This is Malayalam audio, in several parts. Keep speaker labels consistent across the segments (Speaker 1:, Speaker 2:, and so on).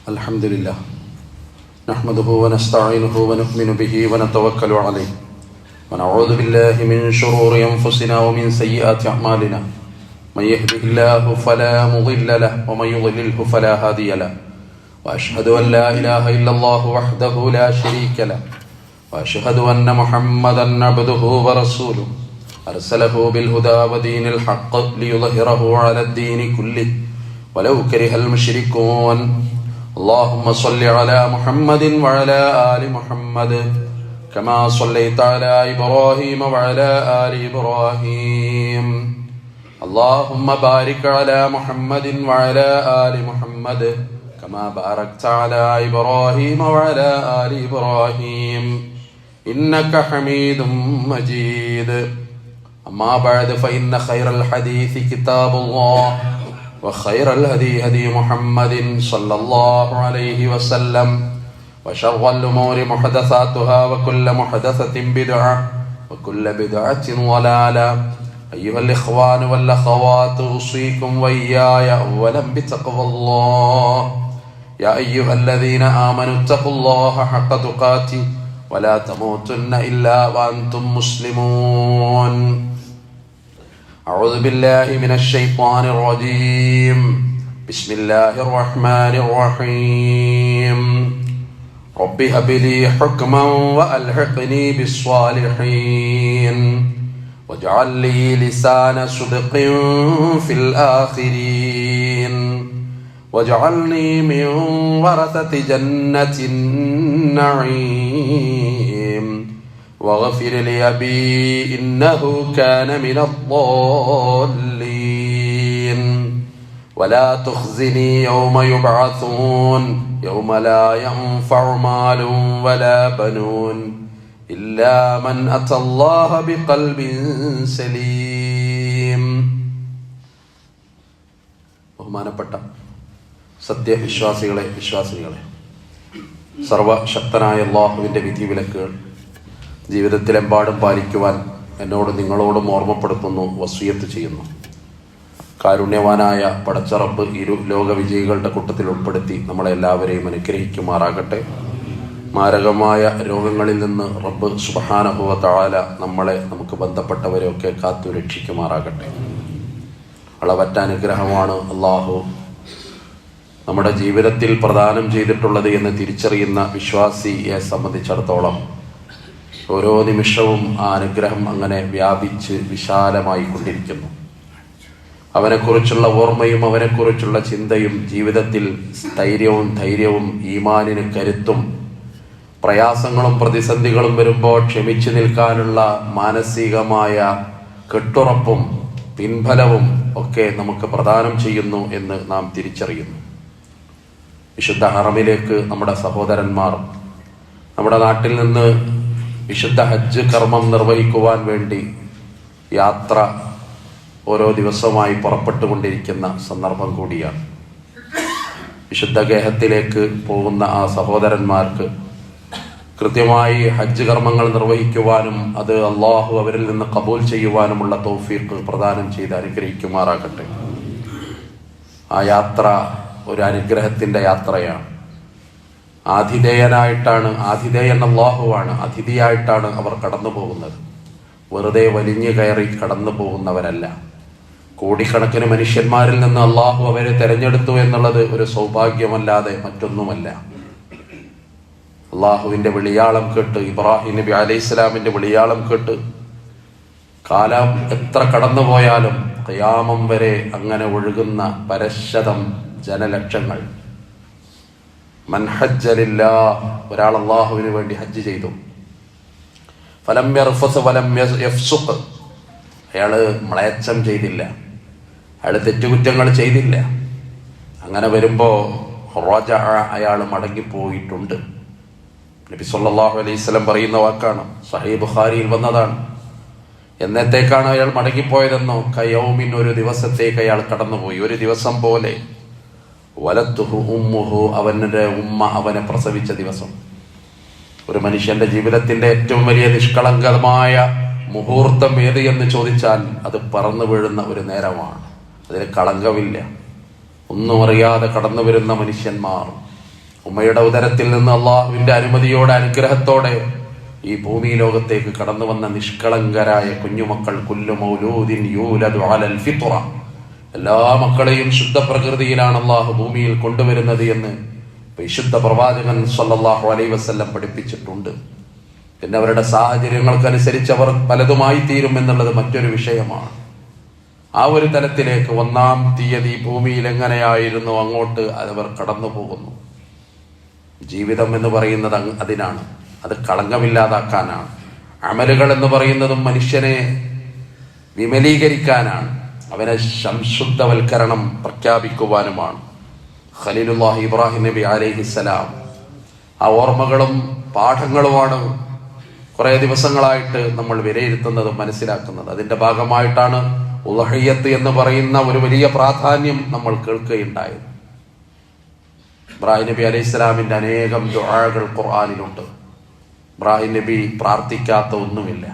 Speaker 1: الحمد لله نحمده ونستعينه ونؤمن به ونتوكل عليه ونعوذ بالله من شرور أنفسنا ومن سيئات أعمالنا من يهده الله فلا مضل له ومن يضلله فلا هادي له وأشهد أن لا إله إلا الله وحده لا شريك له وأشهد أن محمدا عبده ورسوله أرسله بالهدى ودين الحق ليظهره على الدين كله ولو كره المشركون اللهم صل على محمد وعلى آل محمد كما صليت على إبراهيم وعلى آل إبراهيم اللهم بارك على محمد وعلى آل محمد كما باركت على إبراهيم وعلى آل إبراهيم إنك حميد مجيد أما بعد فإن خير الحديث كتاب الله وخير الهدي هدي محمد صلى الله عليه وسلم وشر الأمور محدثاتها وكل محدثة بدعة وكل بدعة ضلالة أيها الإخوان والأخوات أوصيكم وإياي أولا بتقوى الله يا أيها الذين آمنوا اتقوا الله حق تقاته ولا تموتن إلا وأنتم مسلمون أعوذ بالله من الشيطان الرجيم بسم الله الرحمن الرحيم رب هب لي حكما وألحقني بالصالحين واجعل لي لسان صدق في الآخرين واجعلني من ورثة جنة النعيم واغفر لأبي إنه كان من الضالين ولا تخزني يوم يبعثون يوم لا ينفع مال ولا بنون إلا من أتى الله بقلب سليم. ബഹുമാനപ്പെട്ട സത്യവിശ്വാസികളെ വിശ്വാസികളെ, സർവശക്തനായ അല്ലാഹുവിൻ്റെ വിധിവിലക്കുകൾ ജീവിതത്തിലെമ്പാടും പാലിക്കുവാൻ എന്നോട് നിങ്ങളോടും ഓർമ്മപ്പെടുത്തുന്നു, വസിയത്ത് ചെയ്യുന്നു. കാരുണ്യവാനായ പടച്ച റബ്ബ് ഇരു ലോക വിജയികളുടെ കൂട്ടത്തിൽ ഉൾപ്പെടുത്തി നമ്മളെല്ലാവരെയും അനുഗ്രഹിക്കുമാറാകട്ടെ. മാരകമായ രോഗങ്ങളിൽ നിന്ന് റബ്ബ് സുബ്ഹാനഹു വ തആല നമ്മളെ നമുക്ക് ബന്ധപ്പെട്ടവരെയൊക്കെ കാത്തു രക്ഷിക്കുമാറാകട്ടെ. അളവറ്റ അനുഗ്രഹമാണ് അള്ളാഹു നമ്മുടെ ജീവിതത്തിൽ പ്രദാനം ചെയ്തിട്ടുള്ളത് എന്ന് തിരിച്ചറിയുന്ന വിശ്വാസിയെ സംബന്ധിച്ചിടത്തോളം ഓരോ നിമിഷവും ആ അനുഗ്രഹം അങ്ങനെ വ്യാപിച്ച് വിശാലമായി കൊണ്ടിരിക്കുന്നു. അവനെക്കുറിച്ചുള്ള ഓർമ്മയും അവനെക്കുറിച്ചുള്ള ചിന്തയും ജീവിതത്തിൽ സ്ഥൈര്യവും ധൈര്യവും ഈമാനിന് കരുത്തും പ്രയാസങ്ങളും പ്രതിസന്ധികളും വരുമ്പോൾ ക്ഷമിച്ചു നിൽക്കാനുള്ള മാനസികമായ കെട്ടുറപ്പും പിൻഫലവും ഒക്കെ നമുക്ക് പ്രദാനം ചെയ്യുന്നു എന്ന് നാം തിരിച്ചറിയുന്നു. വിശുദ്ധ ഹറമിലേക്ക് നമ്മുടെ സഹോദരന്മാർ നമ്മുടെ നാട്ടിൽ നിന്ന് വിശുദ്ധ ഹജ്ജ് കർമ്മം നിർവഹിക്കുവാൻ വേണ്ടി യാത്ര ഓരോ ദിവസമായി പുറപ്പെട്ടുകൊണ്ടിരിക്കുന്ന സന്ദർഭം കൂടിയാണ്. വിശുദ്ധ ഗേഹത്തിലേക്ക് പോകുന്ന ആ സഹോദരന്മാർക്ക് കൃത്യമായി ഹജ്ജ് കർമ്മങ്ങൾ നിർവഹിക്കുവാനും അത് അള്ളാഹു അവരിൽ നിന്ന് കബൂൽ ചെയ്യുവാനുമുള്ള തൗഫീഖ് പ്രദാനം ചെയ്ത് അനുഗ്രഹിക്കുമാറാകട്ടെ. ആ യാത്ര ഒരു അനുഗ്രഹത്തിൻ്റെ യാത്രയാണ്. ആതിഥേയൻ അല്ലാഹുവാണ്. അതിഥിയായിട്ടാണ് അവർ കടന്നു പോകുന്നത്. വെറുതെ വലിഞ്ഞു കയറി കടന്നു പോകുന്നവരല്ല. കോടിക്കണക്കിന് മനുഷ്യന്മാരിൽ നിന്ന് അള്ളാഹു അവരെ തെരഞ്ഞെടുത്തു എന്നുള്ളത് ഒരു സൗഭാഗ്യമല്ലാതെ മറ്റൊന്നുമല്ല. അള്ളാഹുവിൻ്റെ വിളിയാളം കേട്ട്, ഇബ്രാഹിം നബി അലൈഹിസ്സലാമിൻ്റെ വിളിയാളം കേട്ട് കാലം എത്ര കടന്നുപോയാലും ഖിയാമം വരെ അങ്ങനെ ഒഴുകുന്ന പരശതം ജനലക്ഷങ്ങൾ. മൻ ഹജ്ജ ലില്ലാഹ്, ഒരാൾ അള്ളാഹുവിന് വേണ്ടി ഹജ്ജ് ചെയ്തു. ഫലം യർഫസ് വലം യഫ്സുഖ്, അയാൾ മ്ലേച്ഛം ചെയ്തില്ല, അയാൾ തെറ്റുകുറ്റങ്ങൾ ചെയ്തില്ല. അങ്ങനെ വരുമ്പോൾ റജഅ, അയാൾ മടങ്ങിപ്പോയിട്ടുണ്ട്. നബി സല്ലല്ലാഹു അലൈഹി വസല്ലം പറയുന്ന വാക്കാണ്, സഹീഹ് ബുഖാരിയിൽ വന്നതാണ്. എന്നത്തേക്കാണ് അയാൾ മടങ്ങിപ്പോയതെന്നോ, കയൗമിൻ, ഒരു ദിവസത്തേക്ക് അയാൾ കടന്നുപോയി. ഒരു ദിവസം പോലെ. വലത്തുഹു ഉമ്മുഹു, അവൻ്റെ ഉമ്മ അവനെ പ്രസവിച്ച ദിവസം. ഒരു മനുഷ്യന്റെ ജീവിതത്തിന്റെ ഏറ്റവും വലിയ നിഷ്കളങ്കമായ മുഹൂർത്തം ഏത് എന്ന് ചോദിച്ചാൽ അത് പറന്നു വീഴുന്ന ഒരു നേരമാണ്. അതിന് കളങ്കമില്ല. ഒന്നും അറിയാതെ കടന്നു വരുന്ന മനുഷ്യന്മാർ, ഉമ്മയുടെ ഉദരത്തിൽ നിന്ന് അള്ളാഹുവിന്റെ അനുമതിയോടെ അനുഗ്രഹത്തോടെ ഈ ഭൂമി ലോകത്തേക്ക് കടന്നു വന്ന നിഷ്കളങ്കരായ കുഞ്ഞുമക്കൾ കുല്ലു മൗലൂദിൻ യൂലദു അലൽ ഫിത്ര, എല്ലാ മക്കളെയും ശുദ്ധ പ്രകൃതിയിലാണ് അള്ളാഹു ഭൂമിയിൽ കൊണ്ടുവരുന്നത് എന്ന് വിശുദ്ധ പ്രവാചകൻ സല്ലല്ലാഹു അലൈഹി വസല്ലം പഠിപ്പിച്ചിട്ടുണ്ട്. പിന്നെ അവരുടെ സാഹചര്യങ്ങൾക്കനുസരിച്ച് അവർ പലതുമായി തീരും എന്നുള്ളത് മറ്റൊരു വിഷയമാണ്. ആ ഒരു തലത്തിലേക്ക് 1-ാം തീയതി ഭൂമിയിൽ എങ്ങനെയായിരുന്നു അങ്ങോട്ട് അവർ കടന്നു പോകുന്നു. ജീവിതം എന്ന് പറയുന്നത് അതിനാണ്, അത് കളങ്കമില്ലാതാക്കാനാണ്. അമലുകൾ എന്ന് പറയുന്നതും മനുഷ്യനെ വിമലീകരിക്കാനാണ്, അവനെ സംശുദ്ധവൽക്കരണം പ്രഖ്യാപിക്കുവാനുമാണ്. ഖലീലുല്ലാഹി ഇബ്രാഹിം നബി അലൈഹിസ്സലാം, ആ ഓർമ്മകളും പാഠങ്ങളുമാണ് കുറെ ദിവസങ്ങളായിട്ട് നമ്മൾ വിലയിരുത്തുന്നതും മനസ്സിലാക്കുന്നത്. അതിന്റെ ഭാഗമായിട്ടാണ് ഉളഹിയ്യത്ത് എന്ന് പറയുന്ന ഒരു വലിയ പ്രാധാന്യം നമ്മൾ കേൾക്കുകയുണ്ടായത്. ഇബ്രാഹിം നബി അലൈഹിസ്സലാമിന്റെ അനേകം ദുആകൾ ഖുർആനിലുണ്ട്. ഇബ്രാഹിം നബി പ്രാർത്ഥിക്കാത്ത ഒന്നുമില്ല.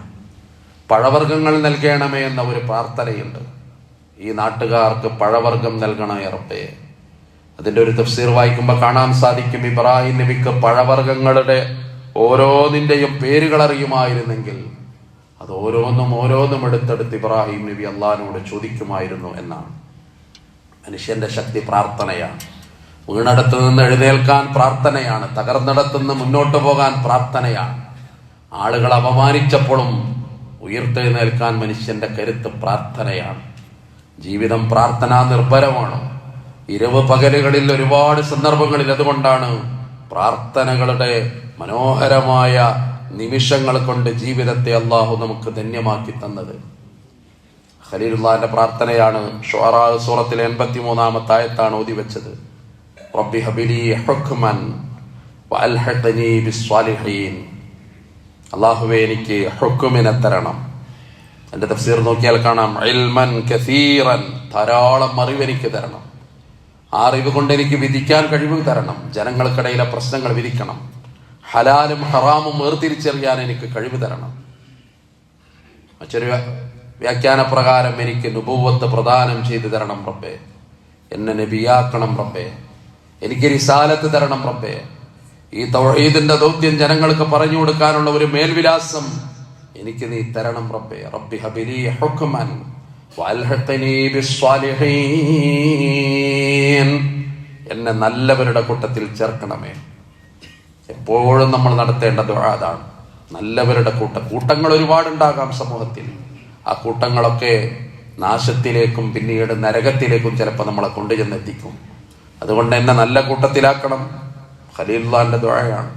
Speaker 1: പഴവർഗ്ഗങ്ങൾ നൽകണമേ എന്ന ഒരു പ്രാർത്ഥനയുണ്ട്. ഈ നാട്ടുകാർക്ക് പഴവർഗ്ഗം നൽകണമേ റബ്ബേ. അതിന്റെ ഒരു തഫ്സീർ വായിക്കുമ്പോൾ കാണാൻ സാധിക്കും, ഇബ്രാഹിം നബിക്ക് പഴവർഗ്ഗങ്ങളുടെ ഓരോന്നിന്റെയും പേരുകൾ അറിയുമായിരുന്നെങ്കിൽ അത് ഓരോന്നും എടുത്തെടുത്ത് ഇബ്രാഹിം നബി അള്ളാഹിനോട് ചോദിക്കുമായിരുന്നു എന്നാണ്. മനുഷ്യന്റെ ശക്തി പ്രാർത്ഥനയാണ്. വീണടത്ത് നിന്ന് എഴുന്നേൽക്കാൻ പ്രാർത്ഥനയാണ്, തകർന്നിടത്തുനിന്ന് മുന്നോട്ട് പോകാൻ പ്രാർത്ഥനയാണ്. ആളുകൾ അപമാനിച്ചപ്പോഴും ഉയർത്തെഴുന്നേൽക്കാൻ മനുഷ്യന്റെ കരുത്ത് പ്രാർത്ഥനയാണ്. ജീവിതം പ്രാർത്ഥനാ നിർഭരമാണ്. ഇരവ് പകലുകളിൽ ഒരുപാട് സന്ദർഭങ്ങളിൽ അതുകൊണ്ടാണ് പ്രാർത്ഥനകളുടെ മനോഹരമായ നിമിഷങ്ങൾ കൊണ്ട് ജീവിതത്തെ അള്ളാഹു നമുക്ക് ധന്യമാക്കി തന്നത്. ഖലീലുള്ളാഹിന്റെ പ്രാർത്ഥനയാണ് ശുഅറാ സൂറത്തിലെ 83-ാമത്തെ ആയത്താണ് ഓതി വെച്ചത്. റബ്ബി ഹബിലി ഹുക്മൻ വഅൽഹിഖ്നി ബിസ്സാലിഹീൻ. അല്ലാഹുവേ എനിക്ക് ഹുക്മിനെ തരണം. എന്റെ തഫ്സീർ നോക്കിയാൽ കാണാം, ഇൽമൻ കസീറൻ, ധാരാളം അറിവ് എനിക്ക് തരണം. ആ അറിവ് കൊണ്ട് എനിക്ക് വിധിക്കാൻ കഴിവ് തരണം. ജനങ്ങൾക്കിടയിലെ പ്രശ്നങ്ങൾ വിധിക്കണം. ഹലാലും ഹറാമും വേർതിരിച്ചറിയാൻ എനിക്ക് കഴിവ് തരണം. മറ്റൊരു വ്യാഖ്യാന പ്രകാരം എനിക്ക് നുബുവത്ത് പ്രദാനം ചെയ്തു തരണം റബ്ബേ. എന്നെ നബിയാക്കണം റബ്ബേ. എനിക്ക് റിസാലത്ത് തരണം റബ്ബേ. ഈ തൗഹീദിന്റെ ദൗത്യം ജനങ്ങൾക്ക് പറഞ്ഞു കൊടുക്കാനുള്ള ഒരു മേൽവിലാസം എനിക്ക് നീ തരണം റബ്ബേ. റബ്ബി ഹബിലി ഹുക്മൻ വഅൽഹിഖ്നി ബിസ്സാലിഹീൻ. എന്നെ നല്ലവരുടെ കൂട്ടത്തിൽ ചേർക്കണമേ. എപ്പോഴും നമ്മൾ നടത്തേണ്ട ദുആ അതാണ്. നല്ലവരുടെ കൂട്ടങ്ങൾ ഒരുപാടുണ്ടാകാം സമൂഹത്തിൽ. ആ കൂട്ടങ്ങളൊക്കെ നാശത്തിലേക്കും പിന്നീട് നരകത്തിലേക്കും ചിലപ്പോൾ നമ്മളെ കൊണ്ടുചെന്നെത്തിക്കും. അതുകൊണ്ട് എന്നെ നല്ല കൂട്ടത്തിലാക്കണം. ഖലീലുള്ളാഹിന്റെ ദുആയാണ്.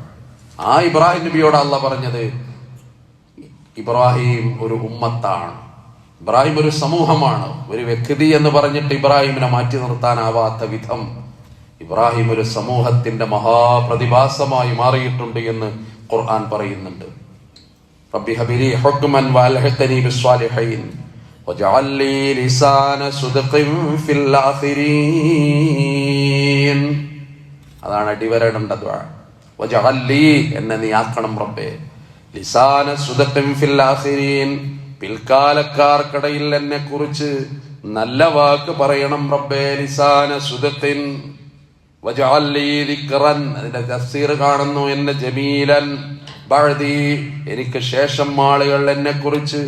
Speaker 1: ആ ഇബ്രാഹിം നബിയോട് അല്ലാഹ് പറഞ്ഞത്, ഇബ്രാഹിം ഒരു ഉമ്മത്താണ്, ഇബ്രാഹിം ഒരു സമൂഹമാണ്. ഒരു വ്യക്തി എന്ന് പറഞ്ഞിട്ട് ഇബ്രാഹിമിനെ മാറ്റി നിർത്താനാവാത്ത വിധം ഇബ്രാഹിം ഒരു സമൂഹത്തിന്റെ മഹാപ്രതിഭാസമായി മാറിയിട്ടുണ്ട് എന്ന് ഖുർആൻ പറയുന്നുണ്ട്. റബ്ബി ഹബിലി ഹുക്മൻ വഅൽഹിഖ്നി ബിസ്സാലിഹീൻ വജഅൽ ലീ ലിസാന സുദ്ഖിൻ ഫിൽ ആഖിരീൻ. അതാണ് അടിവരേണ്ട ദുആ. വജഅൽ ലീ, എന്നെ നീ ആക്കണം റബ്ബേ, ലിസാന സുദ്ഖിൻ ഫിൽ ആഖിരീൻ, പിൽക്കാലക്കാർക്കിടയിൽ എന്നെ കുറിച്ച് നല്ല വാക്ക് പറയണം റബ്ബേ. ലിസാന സുദ്ഖിൻ വജഅൽ ലീ ദിക്റൻ, അതിന്റെ തഫ്സീർ കാണുന്നു, എന്നെ ജമീലൻ ബഅദി, എനിക്ക് ശേഷം ആളുകൾ എന്നെ കുറിച്ച്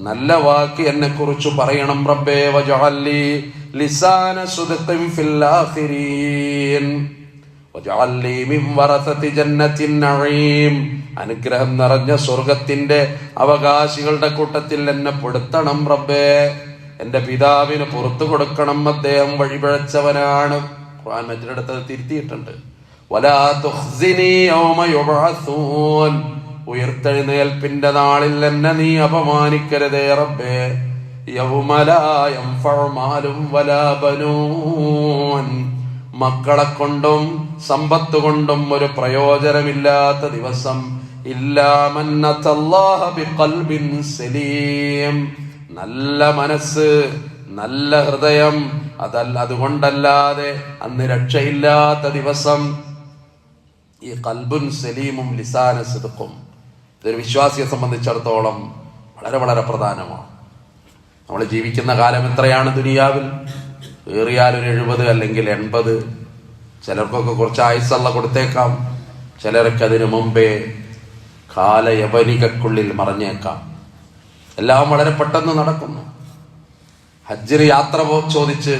Speaker 1: നല്ല വാക്ക് എന്നെ കുറിച്ച് പറയണം റബ്ബേ. വജഅൽ ലീ ലിസാന സുദ്ഖിൻ ഫിൽ ആഖിരീൻ വജഅൽ ലീ മിൻ വറസതി ജന്നത്തിൻ നഈം, അനുഗ്രഹം നിറഞ്ഞ സ്വർഗത്തിന്റെ അവകാശികളുടെ കൂട്ടത്തിൽ എന്നെ പെടുത്തണം റബ്ബേ. എന്റെ പിതാവിന് പുറത്തു കൊടുക്കണം, അദ്ദേഹം വഴിപിഴച്ചവനാണ്. ഖുർആൻ മറ്റൊരിടത്ത് തിരുത്തിയിട്ടുണ്ട്. വലാ തുഖ്സിനി യൗമ യുബ്അസൂൻ, ഉയർത്തെഴുന്നേൽപ്പിന്റെ നാളിൽ എന്നെ നീ അപമാനിക്കരുതേ റബ്ബേ. യൗമ ലാ യൻഫഉ മാലും വലാ ബനൂൻ, മക്കളെ കൊണ്ടും സമ്പത്ത് കൊണ്ടും ഒരു പ്രയോജനമില്ലാത്ത ദിവസം. ഇല്ലാ മൻ അത്തല്ലാഹ ബിഖൽബിൻ സലീം, നല്ല മനസ്സ്, നല്ല ഹൃദയം, അതുകൊണ്ടല്ലാതെ അന്ന് രക്ഷയില്ലാത്ത ദിവസം. ഈ ഖൽബുൻ സലീമും ലിസാന സിദ്ഖും ഇതൊരു വിശ്വാസിയെ സംബന്ധിച്ചിടത്തോളം വളരെ വളരെ പ്രധാനമാണ്. നമ്മൾ ജീവിക്കുന്ന കാലം എത്രയാണ് ദുനിയാവിൽ? ഏറിയാൽ ഒരു 70 അല്ലെങ്കിൽ 80, ചിലർക്കൊക്കെ കുറച്ച് ആയുസ്സള്ള കൊടുത്തേക്കാം, ചിലർക്ക് അതിനു മുമ്പേ കാലയവനികക്കുള്ളിൽ മറഞ്ഞേക്കാം. എല്ലാം വളരെ പെട്ടെന്ന് നടക്കുന്നു. ഹജ്ജിന് യാത്ര ചോദിച്ച്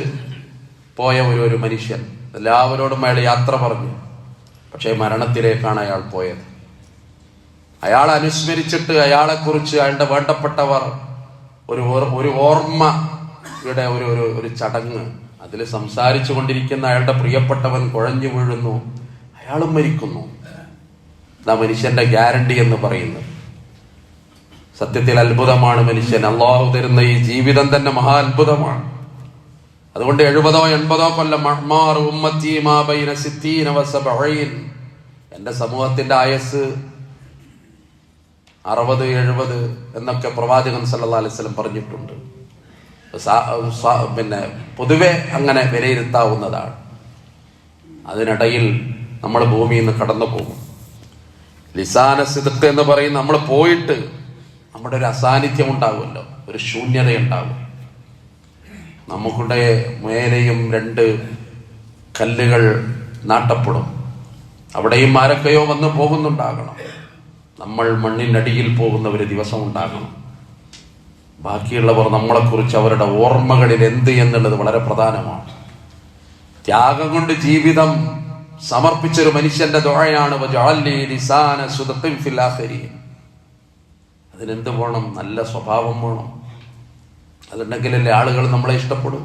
Speaker 1: പോയ ഒരു മനുഷ്യൻ, എല്ലാവരോടും അയാൾ യാത്ര പറഞ്ഞു. പക്ഷേ മരണത്തിലേക്കാണ് അയാൾ പോയത്. അയാളെ അനുസ്മരിച്ചിട്ട് അയാളെക്കുറിച്ച് അയാളുടെ വേണ്ടപ്പെട്ടവർ ഒരു ഓർമ്മയുടെ ഒരു ചടങ്ങ്, അതിൽ സംസാരിച്ചു കൊണ്ടിരിക്കുന്ന അയാളുടെ പ്രിയപ്പെട്ടവൻ കുഴഞ്ഞു വീഴുന്നു, അയാളും മരിക്കുന്നു. ഇതാ മനുഷ്യന്റെ ഗ്യാരണ്ടി എന്ന് പറയുന്നത്. സത്യത്തിൽ അത്ഭുതമാണ് മനുഷ്യൻ. അള്ളാഹു തരുന്ന ഈ ജീവിതം തന്നെ മഹാ അത്ഭുതമാണ്. അതുകൊണ്ട് 70-80 കൊല്ലം എന്റെ സമൂഹത്തിന്റെ ആയസ് 60-70 എന്നൊക്കെ പ്രവാചകൻ സല്ലല്ലാഹു അലൈഹി വസല്ലം പറഞ്ഞിട്ടുണ്ട്. പിന്നെ പൊതുവെ അങ്ങനെ വിലയിരുത്താവുന്നതാണ്. അതിനിടയിൽ നമ്മൾ ഭൂമിയിൽ നിന്ന് കടന്നു പോകും. ലിസാന സിദ്ഖ് എന്ന് പറയും, നമ്മൾ പോയിട്ട് നമ്മുടെ ഒരു അസാന്നിധ്യം ഉണ്ടാകുമല്ലോ, ഒരു ശൂന്യത ഉണ്ടാകും. നമുക്കുടെ മേലെയും 2 കല്ലുകൾ നാട്ടപ്പെടും. അവിടെയും ആരൊക്കെയോ വന്ന് പോകുന്നുണ്ടാകണം. നമ്മൾ മണ്ണിനടിയിൽ പോകുന്ന ഒരു ദിവസം ഉണ്ടാകണം. ബാക്കിയുള്ളവർ നമ്മളെക്കുറിച്ച് അവരുടെ ഓർമ്മകളിൽ എന്ത് എന്നുള്ളത് വളരെ പ്രധാനമാണ്. ത്യാഗം കൊണ്ട് ജീവിതം സമർപ്പിച്ചൊരു മനുഷ്യന്റെ ദുആയാണ് അതിനെന്ത് വേണം? നല്ല സ്വഭാവം വേണം. അതുണ്ടെങ്കിലല്ലേ ആളുകൾ നമ്മളെ ഇഷ്ടപ്പെടും.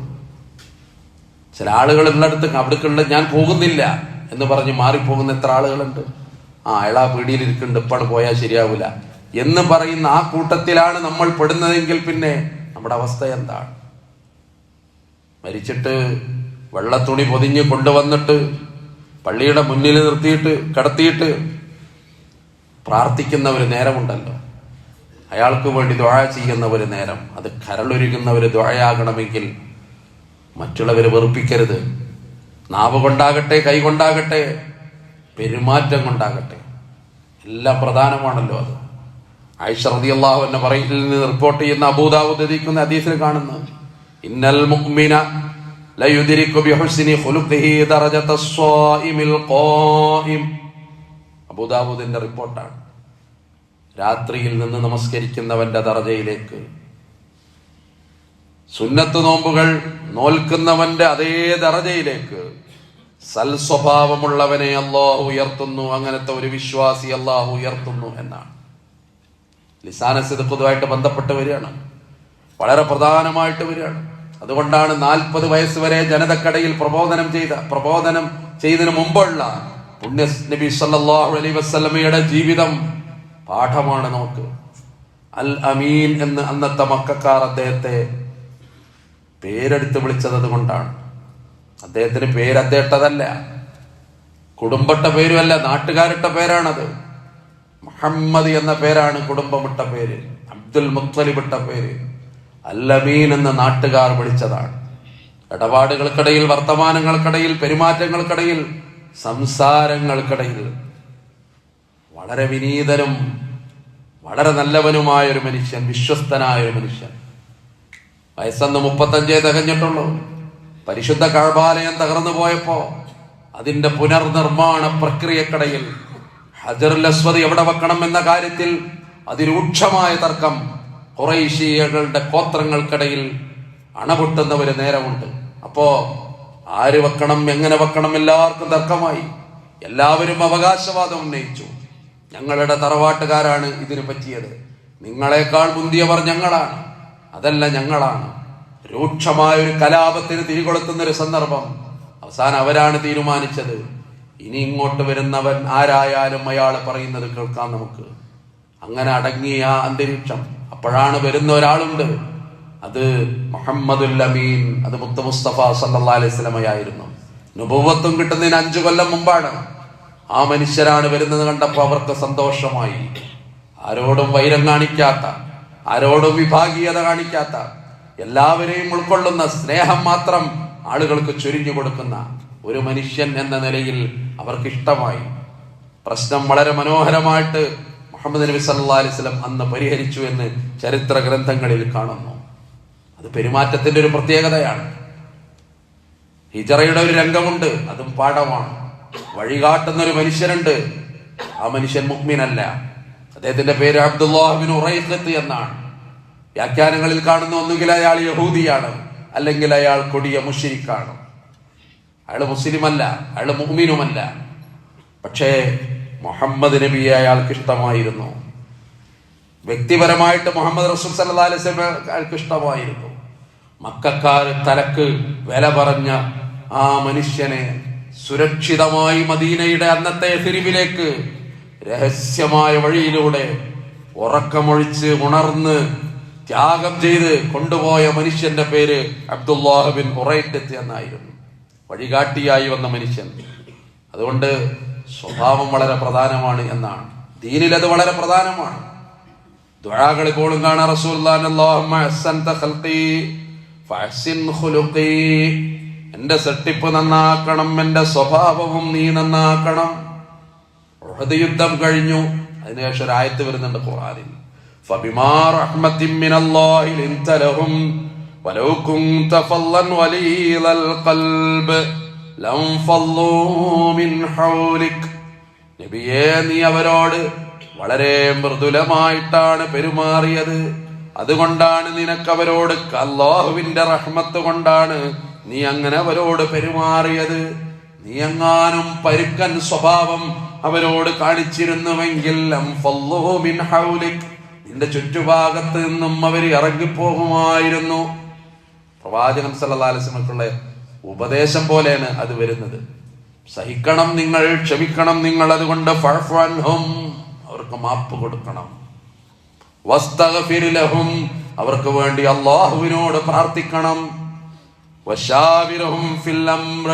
Speaker 1: ചില ആളുകൾ ഉള്ളിടത്ത് അവിടേക്കുള്ള ഞാൻ പോകുന്നില്ല എന്ന് പറഞ്ഞ് മാറിപ്പോകുന്ന എത്ര ആളുകളുണ്ട്. അയാളാ പീടിയിൽ ഇരിക്കുന്നുണ്ട്, ഇപ്പാണ് പോയാൽ ശരിയാവില്ല എന്ന് പറയുന്ന ആ കൂട്ടത്തിലാണ് നമ്മൾ പെടുന്നതെങ്കിൽ പിന്നെ നമ്മുടെ അവസ്ഥ എന്താണ്? മരിച്ചിട്ട് വെള്ളത്തുണി പൊതിഞ്ഞ് കൊണ്ടുവന്നിട്ട് പള്ളിയുടെ മുന്നിൽ നിർത്തിയിട്ട് കിടത്തിയിട്ട് പ്രാർത്ഥിക്കുന്ന ഒരു നേരമുണ്ടല്ലോ, അയാൾക്ക് വേണ്ടി ദുആ ചെയ്യുന്ന ഒരു നേരം. അത് കരളൊരുകുന്ന ഒരു ദുആയാകണമെങ്കിൽ മറ്റുള്ളവരെ വെറുപ്പിക്കരുത്. നാവ് കൊണ്ടാകട്ടെ, കൈ കൊണ്ടാകട്ടെ, പെരുമാറ്റം കൊണ്ടാകട്ടെ, എല്ലാം പ്രധാനമാണല്ലോ അത്. ആയിഷ റളിയല്ലാഹു അൻഹ പറയുന്ന റിപ്പോർട്ട് ചെയ്യുന്ന അബൂദാവൂദ് ഉദ്ധരിക്കുന്ന ഹദീസിൽ കാണുന്നു, ഇന്നൽ മുഅ്മിന ലയുദ്രികു ബിഹുസ്നി ഖുലുഖിഹി ദറജതസ് സ്വായിമിൽ ഖായിം. അബൂദാവൂദിന്റെ റിപ്പോർട്ടാണ്. രാത്രിയിൽ നിന്ന് നമസ്കരിക്കുന്നവന്റെ ദറജയിലേക്ക്, സുന്നത്ത് നോമ്പുകൾ നോൽക്കുന്നവന്റെ അതേ ദറജയിലേക്ക് സൽ സ്വഭാവമുള്ളവനെ അല്ലാഹു ഉയർത്തുന്നു. അങ്ങനത്തെ ഒരു വിശ്വാസി അല്ലാഹു ഉയർത്തുന്നു എന്നാണ്. ലിസാന സിദ്ഖുമായിട്ട് ബന്ധപ്പെട്ട് വരികയാണ്, വളരെ പ്രധാനമായിട്ട് വരികയാണ്. അതുകൊണ്ടാണ് 40 വയസ്സ് വരെ ജനതക്കടയിൽ പ്രബോധനം ചെയ്തതിനു മുമ്പുള്ള പുണ്യ നബി സല്ലല്ലാഹു അലൈഹി വസല്ലമയുടെ ജീവിതം പാഠമാണ് നമുക്ക്. അൽ അമീൻ എന്ന് അന്നത്തെ മക്കക്കാർ അദ്ദേഹത്തെ പേരെടുത്ത് വിളിച്ചത് കൊണ്ടാണ്. അദ്ദേഹത്തിന് പേര് അദ്ദേഹത്തതല്ല, കുടുംബട്ട പേരുമല്ല, നാട്ടുകാരിട്ട പേരാണത്. മുഹമ്മദ് എന്ന പേരാണ് കുടുംബമിട്ട പേര്, അബ്ദുൽ മുത്തലിബ് ഇട്ട പേര്. അൽ അമീൻ എന്ന നാട്ടുകാർ വിളിച്ചതാണ്. ഇടപാടുകൾക്കിടയിൽ, വർത്തമാനങ്ങൾക്കിടയിൽ, പെരുമാറ്റങ്ങൾക്കിടയിൽ, സംസാരങ്ങൾക്കിടയിൽ വളരെ വിനീതനും വളരെ നല്ലവനുമായ ഒരു മനുഷ്യൻ, വിശ്വസ്തനായ ഒരു മനുഷ്യൻ. വയസ്സന്ന് 35 തികഞ്ഞിട്ടുള്ളൂ. പരിശുദ്ധ കഅബാലയം തകർന്നു പോയപ്പോ അതിന്റെ പുനർനിർമ്മാണ പ്രക്രിയക്കിടയിൽ ഹജറുൽ അസ്വദ് എവിടെ വെക്കണം എന്ന കാര്യത്തിൽ അതിരൂക്ഷമായ തർക്കം ഖുറൈശികളുടെ ഗോത്രങ്ങൾക്കിടയിൽ അണപൊട്ടുന്ന ഒരു നേരമുണ്ട്. അപ്പോ ആര് വെക്കണം, എങ്ങനെ വെക്കണം, എല്ലാവർക്കും തർക്കമായി. എല്ലാവരും അവകാശവാദം ഉന്നയിച്ചു. ഞങ്ങളുടെ തറവാട്ടുകാരാണ് ഇതിന് പറ്റിയത്, നിങ്ങളെക്കാൾ മുന്തിയവർ ഞങ്ങളാണ്, അതല്ല ഞങ്ങളാണ്. രൂക്ഷമായ ഒരു കലാപത്തിന് തിരികൊളുത്തുന്ന ഒരു സന്ദർഭം. അവസാനം അവരാണ് തീരുമാനിച്ചത്, ഇനി ഇങ്ങോട്ട് വരുന്നവൻ ആരായാലും അയാൾ പറയുന്നത് കേൾക്കാം നമുക്ക്. അങ്ങനെ അടങ്ങിയ ആ അന്തരീക്ഷം. അപ്പോഴാണ് വരുന്ന ഒരാളുണ്ട്, അത് മുഹമ്മദുൽ അമീൻ, അത് മുത്ത് മുസ്തഫ സല്ലല്ലാഹു അലൈഹി വസല്ലമയായിരുന്നു. നുബുവത്തും കിട്ടുന്നതിന് 5 കൊല്ലം മുമ്പാണ്. ആ മനുഷ്യരാണ് വരുന്നത് കണ്ടപ്പോൾ അവർക്ക് സന്തോഷമായി. ആരോടും വൈരം കാണിക്കാത്ത, ആരോടും വിഭാഗീയത കാണിക്കാത്ത, എല്ലാവരെയും ഉൾക്കൊള്ളുന്ന, സ്നേഹം മാത്രം ആളുകൾക്ക് ചൊരിഞ്ഞു കൊടുക്കുന്ന ഒരു മനുഷ്യൻ എന്ന നിലയിൽ അവർക്ക് ഇഷ്ടമായി. പ്രശ്നം വളരെ മനോഹരമായിട്ട് മുഹമ്മദ് നബി സല്ലല്ലാഹു അലൈഹി വസല്ലം അന്ന് പരിഹരിച്ചു എന്ന് ചരിത്ര ഗ്രന്ഥങ്ങളിൽ കാണുന്നു. അത് പെരുമാറ്റത്തിന്റെ ഒരു പ്രത്യേകതയാണ്. ഹിജറയുടെ ഒരു രംഗമുണ്ട്, അതും പാഠമാണ്. വഴികാട്ടുന്ന ഒരു മനുഷ്യനുണ്ട്, ആ മനുഷ്യൻ മുഅ്മിനല്ല. അദ്ദേഹത്തിന്റെ പേര് അബ്ദുല്ലാഹ് ബിൻ ഉറൈഖത്ത് എന്നാണ്. വ്യാഖ്യാനങ്ങളിൽ കാണുന്ന ഒന്നുകിൽ അയാൾ യഹൂദിയാണ്, അല്ലെങ്കിൽ അയാൾ കൊടിയ മുശ്രിക്കാണ്. അയാൾ മുസ്ലിമല്ല, അയാൾ മുഅ്മിനുമല്ല. പക്ഷേ മുഹമ്മദ് നബിയെ അയാൾക്ക് ഇഷ്ടമായിരുന്നു. വ്യക്തിപരമായിട്ട് മുഹമ്മദ് റസൂൽ സല്ലല്ലാഹു അലൈഹി വസല്ലം അയാൾക്ക് ഇഷ്ടമായിരുന്നു. മക്കക്കാർ തലക്ക് വില പറഞ്ഞ ആ മനുഷ്യനെ സുരക്ഷിതമായി മദീനയുടെ അന്നത്തെ യസ്രിബിലേക്ക് രഹസ്യമായ വഴിയിലൂടെ ഉറക്കമൊഴിച്ച് ഉണർന്ന് ത്യാഗം ചെയ്ത് കൊണ്ടുപോയ മനുഷ്യന്റെ പേര് അബ്ദുല്ലാഹ് ബിൻ ഉറൈഖത്ത് എന്നായിരുന്നു. വഴികാട്ടിയായി വന്ന മനുഷ്യൻ. അതുകൊണ്ട് സ്വഭാവം വളരെ പ്രധാനമാണ് എന്നാണ്. ദീനിൽ അത് വളരെ പ്രധാനമാണ്. ദുആകൾ എപ്പോഴും കാണാൻ റസൂലുള്ളാഹി അല്ലാഹുമ്മ അഹ്സൻത ഖൽഖി ഫഅഹ്സിൻ ഖുലുഖി, എന്റെ സൃഷ്ടിപ്പ് നന്നാക്കണം, എന്റെ സ്വഭാവവും നീ നന്നാക്കണം. ഉഹദ് യുദ്ധം കഴിഞ്ഞു, അതിനുശേഷം ഒരു ആയത്ത് വരുന്നുണ്ട് ഖുർആനിൽ, ഫബിമാ റഹ്മത്തിൻ മിനല്ലാഹി ലിൻത ലഹും വലൗ കുൻത ഫല്ലൻ വലീലൽ ഖൽബ് ലൻഫല്ലൂ മിൻ ഹൗലിക്. നബിയേ, നീ അവരോട് വളരെ മൃദുലമായിട്ടാണ് പെരുമാറിയത്. അതുകൊണ്ടാണ് നിനക്കവരോട് അല്ലാഹുവിന്റെ റഹ്മത്ത് കൊണ്ടാണ് നീ അങ്ങനെ അവരോട് പെരുമാറിയത്. നീ എങ്ങാനും പരുക്കൻ സ്വഭാവം അവരോട് കാണിച്ചിരുന്നുവെങ്കിൽ ലൻഫല്ലൂ മിൻ ഹൗലിക്, നിന്റെ ചുറ്റുഭാഗത്ത് നിന്നും അവർ ഇറങ്ങിപ്പോകുമായിരുന്നു. പ്രവാചകൻ സല്ലല്ലാഹു അലൈഹി വസല്ലമക്കുള്ള ഉപദേശം പോലെയാണ് അത് വരുന്നത്. സഹിക്കണം നിങ്ങൾ, ക്ഷമിക്കണം നിങ്ങൾ, അതുകൊണ്ട് ഫഅഫു അൻഹും, അവർക്ക് മാപ്പ് കൊടുക്കണം. വസ്തഗ്ഫിർ ലഹും, അവർക്ക് വേണ്ടി അല്ലാഹുവിനോട് പ്രാർത്ഥിക്കണം. വശാവിർഹും ഫിൽ അംർ,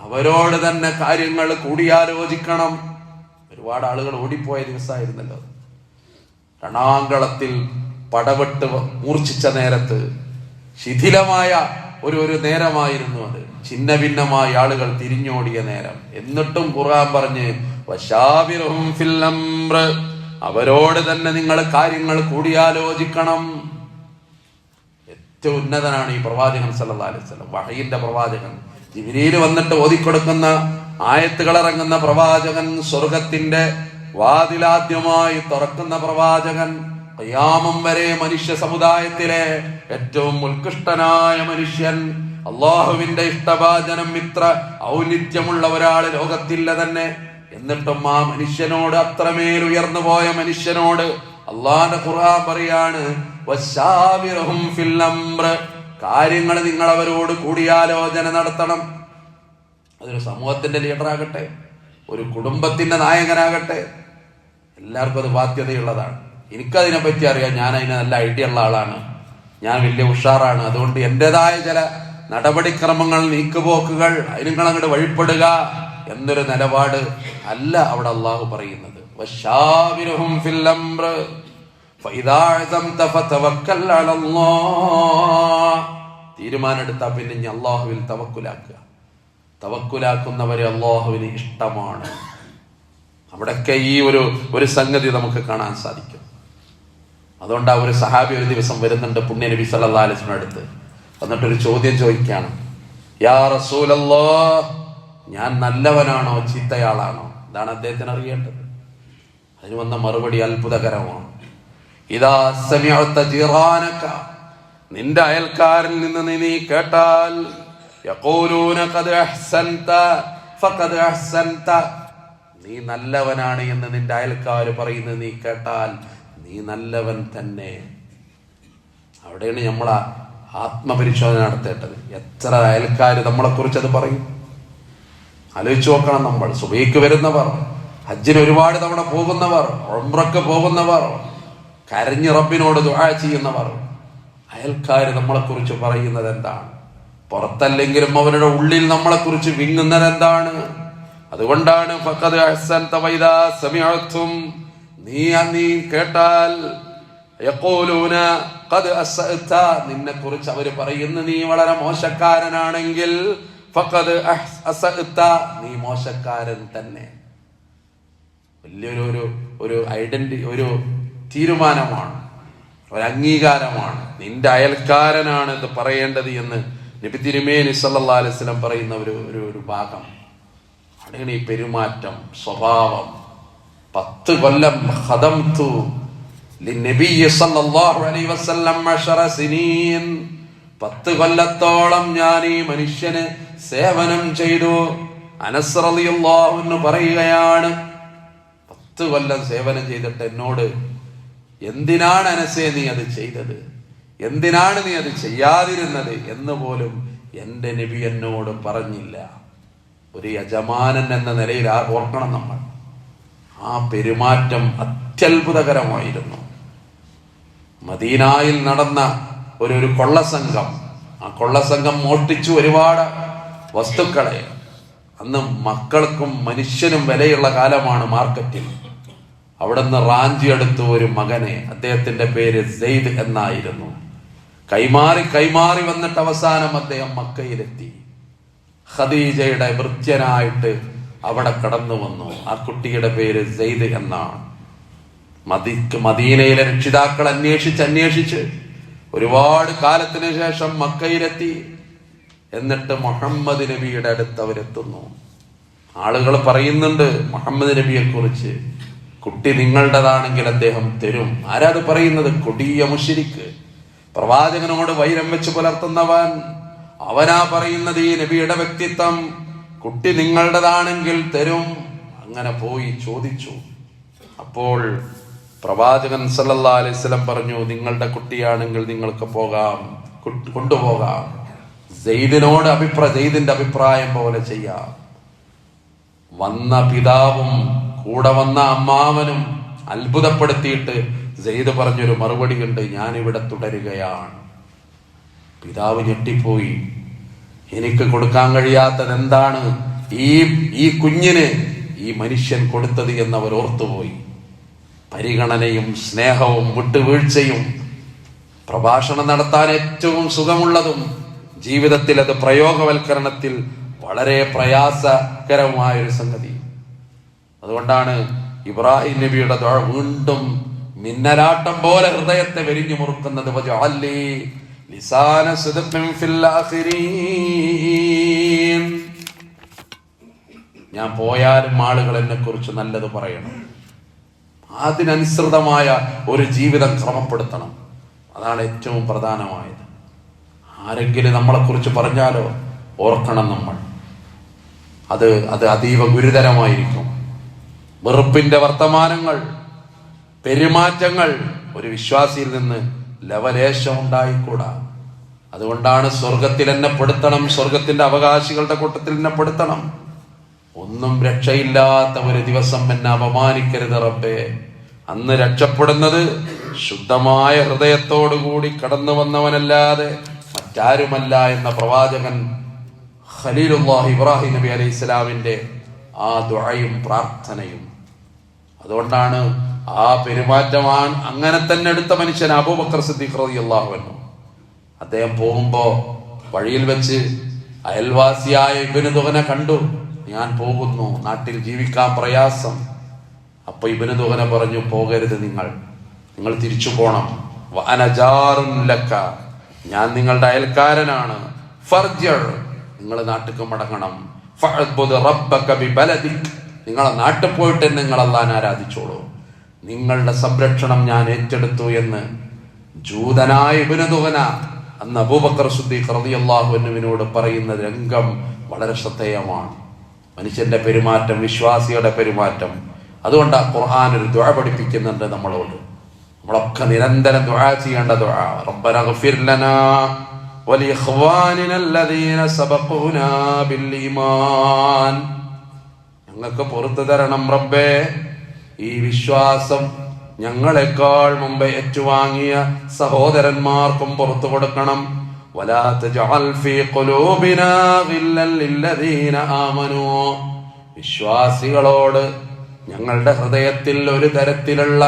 Speaker 1: അവരോട് തന്നെ കാര്യങ്ങൾ കൂടിയാലോചിക്കണം. ഒരുപാട് ആളുകൾ ഓടിപ്പോയ ദിവസമായിരുന്നല്ലോ. രണാങ്കളത്തിൽ പടവെട്ട് മൂർച്ഛിച്ച നേരത്ത് ശിഥിലമായ ഒരു നേരമായിരുന്നു അത്. ഛിന്ന ഭിന്നമായ ആളുകൾ തിരിഞ്ഞോടിയ നേരം. എന്നിട്ടും ഖുർആൻ പറഞ്ഞ് വശാവിർഹും ഫിൽ അംർ, അവരോട് തന്നെ നിങ്ങൾ കാര്യങ്ങൾ കൂടിയാലോചിക്കണം. ഏറ്റവും ഉന്നതനാണ് ഈ പ്രവാചകൻ സല്ലല്ലാഹു അലൈഹി വസല്ലം, വഹയിന്റെ പ്രവാചകൻ. ജിബ്രീൽ വന്നിട്ട് ഓതിക്കൊടുക്കുന്ന ആയത്തുകൾ ഇറങ്ങുന്ന പ്രവാചകൻ, സ്വർഗത്തിന്റെ വാതിലാദ്യമായി തുറക്കുന്ന പ്രവാചകൻ, ഖിയാമം വരെ മനുഷ്യ സമുദായത്തിലെ ഏറ്റവും ഉത്കൃഷ്ടനായ മനുഷ്യൻ, അള്ളാഹുവിന്റെ ഇഷ്ടഭാജനം ഇത്ര ഔന്നിത്യമുള്ള ഒരാള് ലോകത്തില്ല തന്നെ. എന്നിട്ടും ആ മനുഷ്യനോട്, അത്രമേൽ ഉയർന്നു പോയ മനുഷ്യനോട് അള്ളാന്റെ ഖുർആൻ പറയാണ് വശാവിർഹും ഫിൽ അംർ, കാര്യങ്ങൾ നിങ്ങൾ അവരോട് കൂടിയാലോചന നടത്തണം. അതൊരു സമൂഹത്തിന്റെ ലീഡറാകട്ടെ, ഒരു കുടുംബത്തിന്റെ നായകനാകട്ടെ, എല്ലാവർക്കും അത് ബാധ്യതയുള്ളതാണ്. എനിക്കതിനെ പറ്റി അറിയാം, ഞാൻ അതിന് നല്ല ഐഡിയ ഉള്ള ആളാണ്, ഞാൻ വലിയ ഉഷാറാണ്. അതുകൊണ്ട് എന്റേതായ ചില നടപടിക്രമങ്ങൾ, നീക്കുപോക്കുകൾ, അതിന് നിങ്ങൾ അങ്ങോട്ട് വഴിപ്പെടുക എന്നൊരു നിലപാട് അല്ല അവിടെ അള്ളാഹു പറയുന്നത്. വശാവിർഹും ഫിൽ അംർ ഫഇദാ അസംത ഫതവക്കൽ അലല്ലാഹ്, തീരുമാനമെടുത്താൽ പിന്നെ ഇനി അള്ളാഹുവിൽ തവക്കുലാക്കുക. തവക്കുലാക്കുന്നവരെ അള്ളാഹുവിന് ഇഷ്ടമാണ്. അവിടെയൊക്കെ ഈ ഒരു സംഗതി നമുക്ക് കാണാൻ സാധിക്കും. അതുകൊണ്ട് ആ ഒരു സഹാബി ഒരു ദിവസം വരുന്നുണ്ട് പുണ്യ നബി സല്ലല്ലാഹു അലൈഹി വസല്ലം അടുത്ത്. എന്നിട്ടൊരു ചോദ്യം ചോദിക്കുകയാണ്, യാ റസൂലല്ലാഹ്, ഞാൻ നല്ലവനാണോ ചീത്തയാളാണോ? ഇതാണ് അദ്ദേഹത്തിന് അറിയേണ്ടത്. അതിന് വന്ന മറുപടി അത്ഭുതകരമാണ്. ഇദാ സമിഅത ജിറാനക, നിന്റെ അയൽക്കാരിൽ നിന്ന് നീ കേട്ടാൽ, യഖൂലൂന ഖദ് അഹ്സൻത ഫഖദ് അഹ്സൻത, നീ നല്ലവനാണ് എന്ന് നിന്റെ അയൽക്കാർ പറയുന്നത് നീ കേട്ടാൽ നീ നല്ലവൻ തന്നെ. അവിടെയാണ് നമ്മൾ ആത്മപരിശോധന നടത്തേണ്ടത്. എത്ര അയൽക്കാർ നമ്മളെ കുറിച്ച് അത് പറയും? ആലോചിച്ചു നോക്കണം. നമ്മൾ സുബഹിക്ക് വരുന്നവർ, ഹജ്ജിന് ഒരുപാട് തവണ പോകുന്നവർ, ഉംറക്ക് പോകുന്നവർ, കരഞ്ഞ് റബ്ബിനോട് ദുആ ചെയ്യുന്നവർ, അയൽക്കാർ നമ്മളെ കുറിച്ച് പറയുന്നത് എന്താണ്? പുറത്തല്ലെങ്കിലും അവരുടെ ഉള്ളിൽ നമ്മളെ കുറിച്ച് വിങ്ങുന്നത് എന്താണ്? അതുകൊണ്ടാണ് ഫഖദ് അഹ്സൻത വഇദാ സമിഅതും, നീ കേട്ടാൽ, യഖൂലൂന ഖദ് അസ്അത, നിന്നെ കുറിച്ച് അവർ പറയുന്നു നീ വളരെ മോശക്കാരനാണെങ്കിൽ, ഫഖദ് അസ്അത, നീ മോശക്കാരൻ തന്നെ. വലിയൊരു ഐഡന്റിറ്റി, ഒരു തീരുമാനമാണ്, ഒരു അംഗീകാരമാണ്. നിന്റെ അയൽക്കാരനാണ് ഇത് പറയേണ്ടത് എന്ന് നബി തിരുമേനി സല്ലല്ലാഹു അലൈഹി വസല്ലം പറയുന്ന ഒരു ഭാഗം അവിടെയാണ് ഈ പെരുമാറ്റം, സ്വഭാവം. 10 കൊല്ലം ഖദംതു ലിന്നബി സല്ലല്ലാഹു അലൈഹി വസല്ലം 10 സിനീൻ, 10 കൊല്ലത്തോളം ഞാൻ ഈ മനുഷ്യന് സേവനം ചെയ്തു. അനസ് റളിയല്ലാഹു അൻഹു പറയുകയാണ്, 10 കൊല്ലം സേവനം ചെയ്തിട്ട് എന്നോട് എന്തിനാണ് അനസേ നീ അത് ചെയ്തത്, എന്തിനാണ് നീ അത് ചെയ്യാതിരുന്നത് എന്ന് പോലും എന്റെ നബി എന്നോട് പറഞ്ഞില്ല. ഒരു യജമാനൻ എന്ന നിലയിൽ ഓർക്കണം നമ്മൾ. ആ പെരുമാറ്റം അത്യത്ഭുതകരമായിരുന്നു. മദീനായിൽ നടന്ന ഒരു കൊള്ളസംഘം, ആ കൊള്ളസംഘം മോഷ്ടിച്ചു ഒരുപാട് വസ്തുക്കളെ. അന്ന് മക്കൾക്കും മനുഷ്യനും വിലയുള്ള കാലമാണ് മാർക്കറ്റിൽ. അവിടുന്ന് റാഞ്ചിയെടുത്തു ഒരു മകനെ, അദ്ദേഹത്തിന്റെ പേര് സെയ്ദ് എന്നായിരുന്നു. കൈമാറി വന്നിട്ട് അവസാനം അദ്ദേഹം മക്കയിലെത്തി. ഖദീജയുടെ ഭൃത്യനായിട്ട് അവിടെ കടന്നു വന്നു. ആ കുട്ടിയുടെ പേര് സെയ്ദ് എന്നാണ്. മദീനയിലെ രക്ഷിതാക്കൾ അന്വേഷിച്ച് ഒരുപാട് കാലത്തിന് ശേഷം മക്കയിലെത്തി. എന്നിട്ട് മുഹമ്മദ് നബിയുടെ അടുത്ത് അവരെത്തുന്നു. ആളുകൾ പറയുന്നുണ്ട് മുഹമ്മദ് നബിയെ കുറിച്ച്, കുട്ടി നിങ്ങളുടേതാണെങ്കിൽ അദ്ദേഹം തരും. ആരാത് പറയുന്നത്? കൊടിയ മുശ്രിക്ക്, പ്രവാചകനോട് വൈരം വെച്ച് പുലർത്തുന്നവൻ. അവനാ പറയുന്നത് ഈ നബിയുടെ വ്യക്തിത്വം, കുട്ടി നിങ്ങളുടേതാണെങ്കിൽ തരും. അങ്ങനെ പോയി ചോദിച്ചു. അപ്പോൾ പ്രവാചകൻ സല്ലല്ലാഹു അലൈഹി വസല്ലം പറഞ്ഞു, നിങ്ങളുടെ കുട്ടിയാണെങ്കിൽ നിങ്ങൾക്ക് പോകാം, കൊണ്ടുപോകാം. സെയ്ദിന്റെ അഭിപ്രായം പോലെ ചെയ്യാം. വന്ന പിതാവും കൂടെ വന്ന അമ്മാവനും അത്ഭുതപ്പെടുത്തിയിട്ട് സെയ്ദ് പറഞ്ഞൊരു മറുപടി ഉണ്ട്, ഞാനിവിടെ തുടരുകയാണ്. പിതാവ് ഞെട്ടിപ്പോയി. എനിക്ക് കൊടുക്കാൻ കഴിയാത്തത് എന്താണ് ഈ കുഞ്ഞിന് ഈ മനുഷ്യൻ കൊടുത്തത് എന്നവർ ഓർത്തുപോയി. പരിഗണനയും സ്നേഹവും വിട്ടുവീഴ്ചയും പ്രഭാഷണം നടത്താൻ ഏറ്റവും സുഖമുള്ളതും ജീവിതത്തിൽ അത് പ്രയോഗവൽക്കരണത്തിൽ വളരെ പ്രയാസകരമായൊരു സംഗതി. അതുകൊണ്ടാണ് ഇബ്രാഹിം നബിയുടെ ദുആ വീണ്ടും മിന്നലാട്ടം പോലെ ഹൃദയത്തെ വെരിഞ്ഞു മുറുക്കുന്നത്. വജഅല്ലി ലിസാന സിദ്ഖിൻ ഫിൽ ആഖിരീൻ. ഞാൻ പോയാലും ആളുകൾ എന്നെ കുറിച്ച് നല്ലത് പറയണം. അതിനനുസൃതമായ ഒരു ജീവിതം ക്രമപ്പെടുത്തണം. അതാണ് ഏറ്റവും പ്രധാനമായത്. ആരെങ്കിലും നമ്മളെ കുറിച്ച് പറഞ്ഞാലോ ഓർക്കണം നമ്മൾ, അത് അതീവ ഗുരുതരമായിരിക്കും. വെറുപ്പിന്റെ വർത്തമാനങ്ങൾ, പെരുമാറ്റങ്ങൾ ഒരു വിശ്വാസിയിൽ നിന്ന് ലവലേശം ഉണ്ടായിക്കൂടാ. അതുകൊണ്ടാണ് സ്വർഗത്തിൽ എന്നെ പെടുത്തണം, സ്വർഗത്തിന്റെ അവകാശികളുടെ കൂട്ടത്തിൽ എന്നെ പെടുത്തണം. ഒന്നും രക്ഷയില്ലാത്ത ഒരു ദിവസം എന്നെ അപമാനിക്കരുത് റബ്ബേ. അന്ന് രക്ഷപ്പെടുന്നത് ശുദ്ധമായ ഹൃദയത്തോടുകൂടി കടന്നു വന്നവനല്ലാതെ മറ്റാരുമല്ല എന്ന പ്രവാചകൻ ഖലീലുല്ലാഹി ഇബ്രാഹിം നബി അലൈഹി ഇസ്ലാമിന്റെ ആ ദുആയും പ്രാർത്ഥനയും. അതുകൊണ്ടാണ് ആ പെരുമാറ്റമാണ് അങ്ങനെ തന്നെ എടുത്ത മനുഷ്യൻ അബൂബക്കർ സിദ്ദീഖ് റളിയല്ലാഹു അൻഹു. അദ്ദേഹം പോകുമ്പോ വഴിയിൽ വെച്ച് അയൽവാസിയായ ഇബ്നു ദുഗന കണ്ടു. ഞാൻ പോകുന്നു, നാട്ടിൽ ജീവിക്കാൻ പ്രയാസം. അപ്പൊ ഇബ്നു ദുഗന പറഞ്ഞു, പോകരുത്, നിങ്ങൾ തിരിച്ചു പോണം. വഅന ജാറുൻ ലക, ഞാൻ നിങ്ങളുടെ അയൽക്കാരനാണ്. ഫർജിഅ്, നിങ്ങൾ നാട്ടിലേക്ക് മടങ്ങണം. ഫഅബ്ദുദ് റബ്ബക ബിബലദിക്, നിങ്ങളെ നാട്ടിൽ പോയിട്ട് നിങ്ങൾ അല്ലാഹനെ ആരാധിച്ചോളൂ. നിങ്ങളുടെ സംരക്ഷണം ഞാൻ ഏറ്റെടുത്തു എന്ന് ജൂതനായ ഇബ്നു ദുഗന അന്ന് അബൂബക്കർ സിദ്ദീഖ് റളിയല്ലാഹു അൻഹുവിനോട് പറയുന്ന രംഗം വളരെ ശ്രദ്ധേയമാണ്. മനുഷ്യന്റെ പെരുമാറ്റം, വിശ്വാസിയുടെ പെരുമാറ്റം. അതുകൊണ്ട് ഖുർആൻ ഒരു ദുആ പഠിപ്പിക്കുന്നുണ്ട് നമ്മളോട്. നമ്മളൊക്കെ നിരന്തരം ദുആ ചെയ്യേണ്ട ദുആ, റബ്ബനഗ്ഫിർ ലനാ വലിഇഖ്വാനിന അല്ലദീന സബഖൂനാ ബിൽ ഈമാൻ. ഞങ്ങൾക്ക് പുറത്തു തരണം റബ്ബേ, ഈ വിശ്വാസം ഞങ്ങളെക്കാൾ മുമ്പ് ഏറ്റുവാങ്ങിയ സഹോദരന്മാർക്കും പുറത്തു കൊടുക്കണം. വലാ തജ്അൽ ഫീ ഖുലൂബിനാ ഗില്ലൻ ലില്ലദീന ആമനൂ. വിശ്വാസികളോട് ഞങ്ങളുടെ ഹൃദയത്തിൽ ഒരു തരത്തിലുള്ള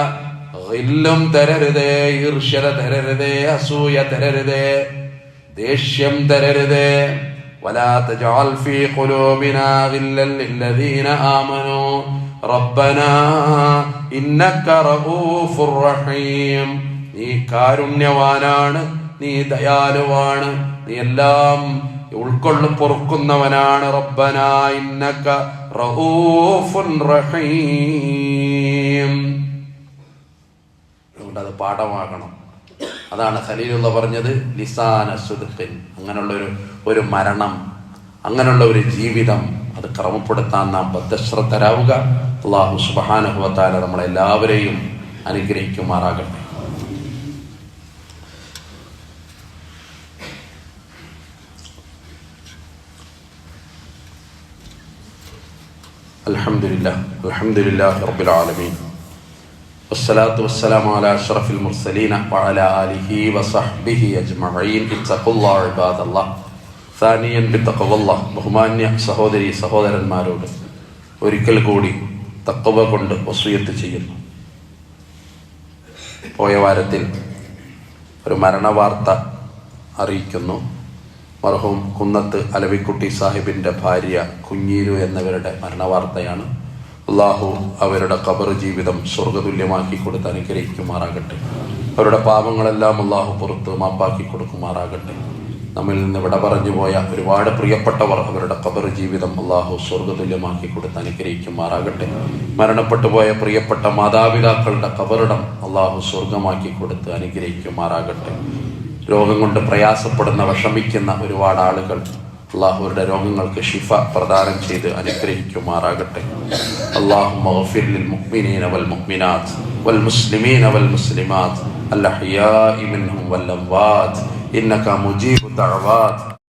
Speaker 1: ഗില്ലും തരരുതേ, ഈർഷ്യത തരരുതേ, അസൂയ തരരുതേ, ദേഷ്യം തരരുതേ. വലാ തജ്അൽ ഫീ ഖുലൂബിനാ ഗില്ലൻ ലില്ലദീന ആമനൂ റബ്ബനാ ഇന്നക റഊഫുർ റഹീം. നീ കാരുണ്യവാനാണ്, നീ ദയാലുവാണ്, നീ എല്ലാം ഉൾക്കൊള്ളു പൊറുക്കുന്നവനാണ്. റബ്ബനാ ഇന്നക റഊഫുൻ റഹീം. അതുകൊണ്ട് അത് പാഠമാകണം. അതാണ് ഖലീലുള്ള പറഞ്ഞത് ലിസാന സുദ്ഖിൻ. അങ്ങനെയുള്ള ഒരു മരണം, അങ്ങനെയുള്ള ഒരു ജീവിതം അത് ക്രമപ്പെടുത്താൻ നാം ബദ്ധശ്രദ്ധരാവുക. അല്ലാഹു സുബ്ഹാനഹു വ തആല നമ്മളെല്ലാവരെയും അനുഗ്രഹിക്കുമാറാകട്ടെ. അൽഹംദുലില്ലാഹി റബ്ബിൽ ആലമീൻ വസ്സലാത്തു വസ്സലാമു അലാ അഷ്റഫിൽ മുർസലീന വഅലാ ആലിഹി വസഹ്ബിഹി അജ്മഈൻ. ഇത്തഖുല്ലാഹ ഇബാദല്ലാഹ്. സാനിയൻ ബിത്തഖ്വല്ലാഹ്. ബഹുമാന്യ സഹോദരി സഹോദരന്മാരോട് ഒരിക്കൽ കൂടി തഖ്വ കൊണ്ട് വസിയത്ത് ചെയ്യുന്നു. പോയ വാരത്തിൽ ഒരു മരണവാർത്ത അറിയിക്കുന്നു. മർഹൂം കുന്നത്ത് അലവിക്കുട്ടി സാഹിബിന്റെ ഭാര്യ കുഞ്ഞീരു എന്നിവരുടെ മരണവാർത്തയാണ്. അള്ളാഹു അവരുടെ ഖബർ ജീവിതം സ്വർഗതുല്യമാക്കി കൊടുത്ത് അനുഗ്രഹിക്കുമാറാകട്ടെ. അവരുടെ പാപങ്ങളെല്ലാം അള്ളാഹു പുറത്ത് മാപ്പാക്കി കൊടുക്കുമാറാകട്ടെ. നമ്മിൽ നിന്ന് വിട പറഞ്ഞു പോയ ഒരുപാട് പ്രിയപ്പെട്ടവർ അവരുടെ ഖബർ ജീവിതം അള്ളാഹു സ്വർഗതുല്യമാക്കി കൊടുത്ത് അനുഗ്രഹിക്കുമാറാകട്ടെ. മരണപ്പെട്ടു പോയ പ്രിയപ്പെട്ട മാതാപിതാക്കളുടെ ഖബറിടം അള്ളാഹു സ്വർഗമാക്കി കൊടുത്ത് അനുഗ്രഹിക്കുമാറാകട്ടെ. രോഗം കൊണ്ട് പ്രയാസപ്പെടുന്ന വിഷമിക്കുന്ന ഒരുപാട് ആളുകൾ അള്ളാഹുവിന്റെ രോഗങ്ങൾക്ക് ശിഫ പ്രദാനം ചെയ്ത് അനുഗ്രഹിക്കുമാറാകട്ടെ. അല്ലാഹുമ്മ ഗ്ഫിർ ലിൽ മുഅ്മിനീന വൽ മുഅ്മിനാത്ത് വൽ മുസ്ലിമീന വൽ മുസ്ലിമാത്ത് അൽ അഹ്യാഇ മിൻഹും വൽ അംവാത്ത് ഇന്നക മുജീബു ദഅവാത്ത്